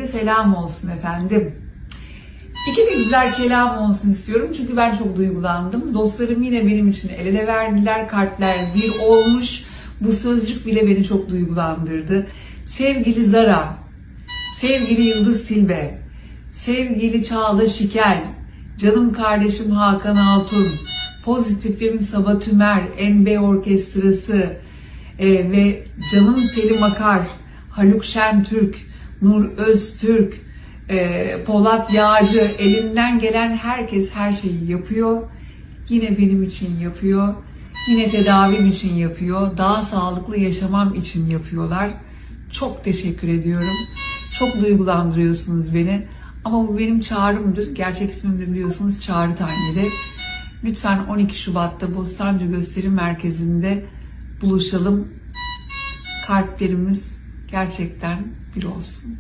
Herkese selam olsun efendim. İki de güzel kelam olsun istiyorum çünkü ben çok duygulandım. Dostlarım yine benim için el ele verdiler, kalpler bir olmuş. Bu sözcük bile beni çok duygulandırdı. Sevgili Zara, sevgili Yıldız Tilbe, sevgili Çağla Şikel, canım kardeşim Hakan Altun, pozitifim Sabah Tümer, NB Orkestrası ve canım Selim Akar, Haluk Şentürk, Nur Öztürk, Polat Yağcı, elinden gelen herkes her şeyi yapıyor. Yine benim için yapıyor. Yine tedavim için yapıyor. Daha sağlıklı yaşamam için yapıyorlar. Çok teşekkür ediyorum. Çok duygulandırıyorsunuz beni. Ama bu benim çağrımdır. Gerçek ismim de biliyorsunuz Çağrı Tanyeli. Lütfen 12 Şubat'ta Bostancı Gösteri Merkezi'nde buluşalım. Kalplerimiz gerçekten bir olsun.